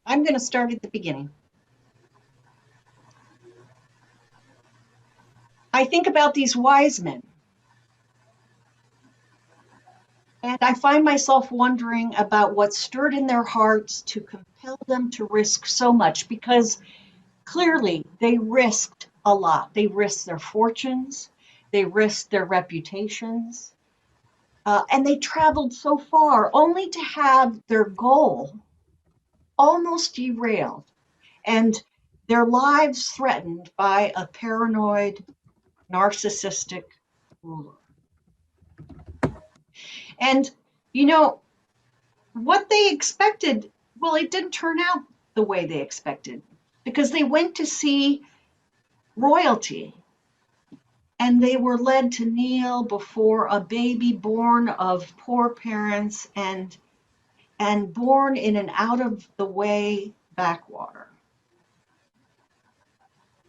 I'm going to start at the beginning. I think about these wise men, and I find myself wondering about what stirred in their hearts to compel them to risk so much, because clearly they risked a lot. They risked their fortunes, they risked their reputations, and they traveled so far only to have their goal almost derailed and their lives threatened by a paranoid, narcissistic ruler. And, you know, what they expected, well, it didn't turn out the way they expected because they went to see royalty and they were led to kneel before a baby born of poor parents and born in an out of the way backwater.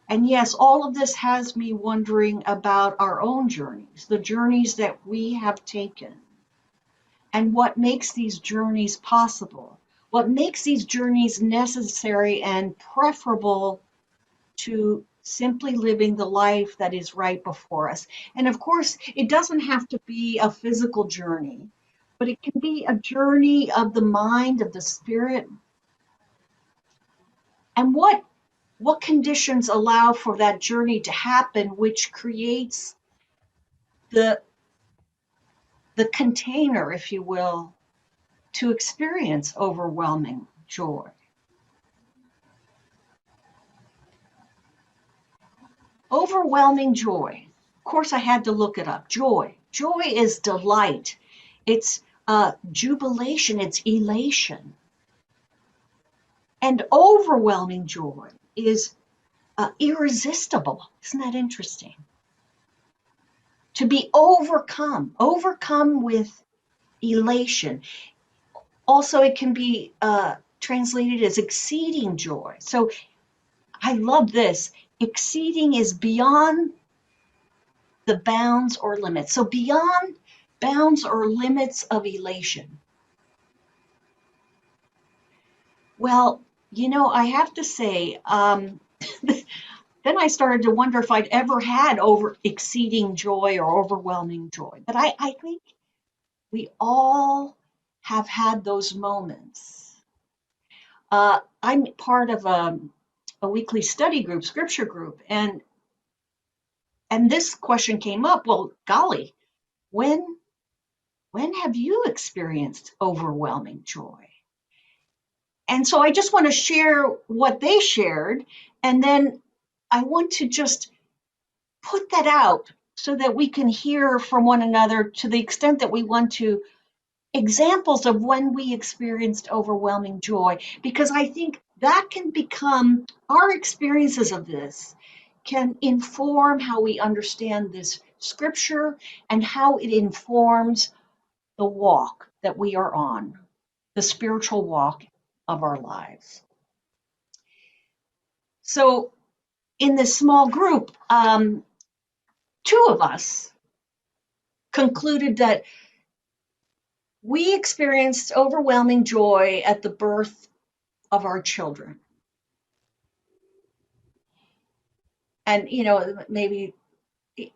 And yes, all of this has me wondering about our own journeys, the journeys that we have taken, and what makes these journeys possible, what makes these journeys necessary and preferable to simply living the life that is right before us. And of course, it doesn't have to be a physical journey, but it can be a journey of the mind, of the spirit. And what conditions allow for that journey to happen, which creates the the container, if you will, to experience overwhelming joy. Overwhelming joy. Of course, I had to look it up. Joy. Joy is delight. It's jubilation. It's elation. And overwhelming joy is irresistible. Isn't that interesting? To be overcome with elation. Also, it can be translated as exceeding joy. So I love this. Exceeding is beyond the bounds or limits. So beyond bounds or limits of elation. Well, I have to say, then I started to wonder if I'd ever had over exceeding joy or overwhelming joy. But I think we all have had those moments. I'm part of a weekly study group, scripture group, and this question came up. Well, golly, when when have you experienced overwhelming joy? And so I just want to share what they shared, and then I want to just put that out so that we can hear from one another to the extent that we want to, examples of when we experienced overwhelming joy, because I think that can become our experiences of this can inform how we understand this scripture and how it informs the walk that we are on, the spiritual walk of our lives. So, in this small group, two of us concluded that we experienced overwhelming joy at the birth of our children. And, maybe,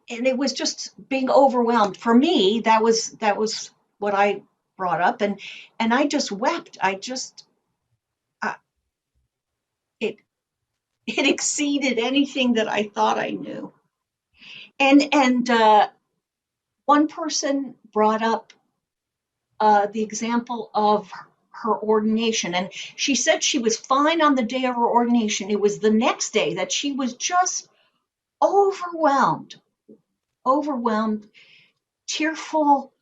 and it was just being overwhelmed. For me, that was what I brought up. And I just wept. Uh, it, it exceeded anything that I thought I knew. And one person brought up the example of her ordination, and she said she was fine on the day of her ordination. It was the next day that she was just overwhelmed, overwhelmed, tearful,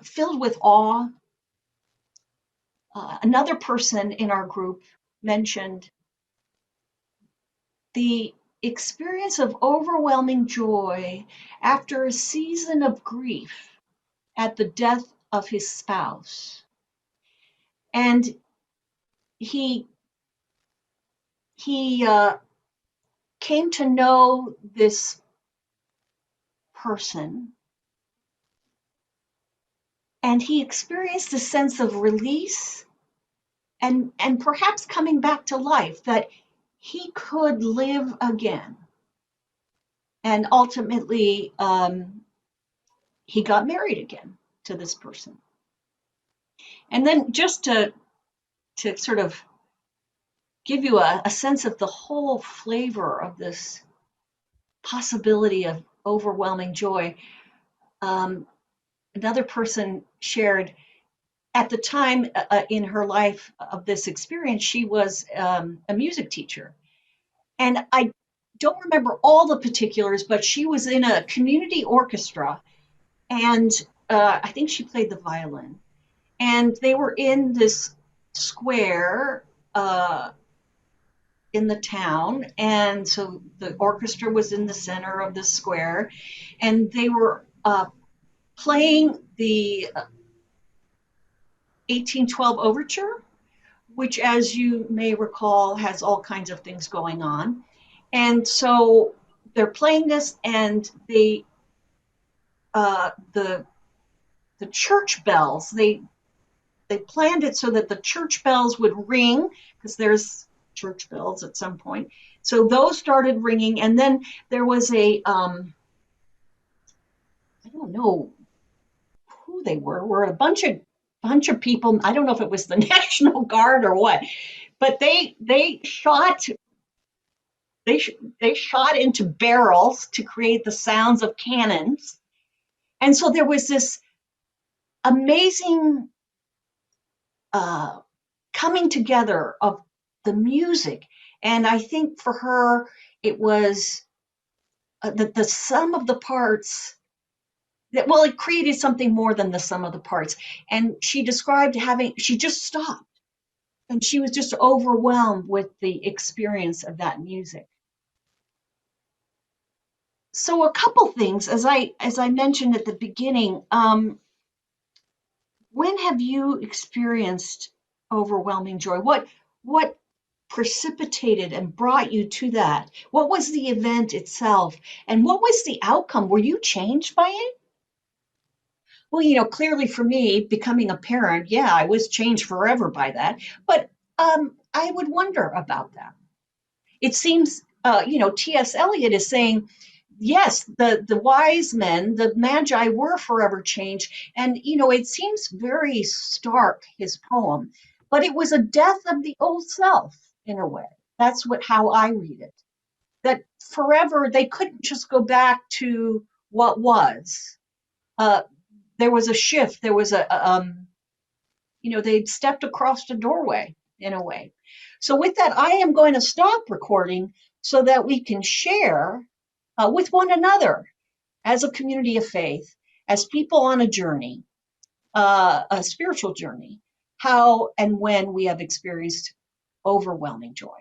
filled with awe. Another person in our group mentioned the experience of overwhelming joy after a season of grief at the death of his spouse. And he came to know this person, and he experienced a sense of release and perhaps coming back to life, that he could live again. And ultimately, he got married again to this person. And then just to sort of give you a sense of the whole flavor of this possibility of overwhelming joy, um, another person shared at the time in her life of this experience, she was a music teacher. And I don't remember all the particulars, but she was in a community orchestra, and I think she played the violin. And they were in this square in the town, and so the orchestra was in the center of the square, and they were playing the 1812 overture, which, as you may recall, has all kinds of things going on. And so they're playing this, and the church bells, they planned it so that the church bells would ring, because there's church bells at some point. So those started ringing, and then there was I don't know who they were a bunch of people. I don't know if it was the National Guard or what, but they they shot into barrels to create the sounds of cannons, and so there was this amazing uh, coming together of the music. And I think for her, it was the sum of the parts that, well, it created something more than the sum of the parts. And she described she just stopped and she was just overwhelmed with the experience of that music. So a couple things, as I mentioned at the beginning, when have you experienced overwhelming joy? What precipitated and brought you to that? What was the event itself? And what was the outcome? Were you changed by it? Well, clearly for me, becoming a parent, yeah, I was changed forever by that. But I would wonder about that. It seems, T.S. Eliot is saying, yes, the wise men, the Magi, were forever changed. And, it seems very stark, his poem, but it was a death of the old self in a way. That's how I read it. That forever they couldn't just go back to what was. Uh, there was a shift. There was they'd stepped across the doorway in a way. So with that, I am going to stop recording so that we can share with one another as a community of faith, as people on a journey, a spiritual journey, how and when we have experienced overwhelming joy.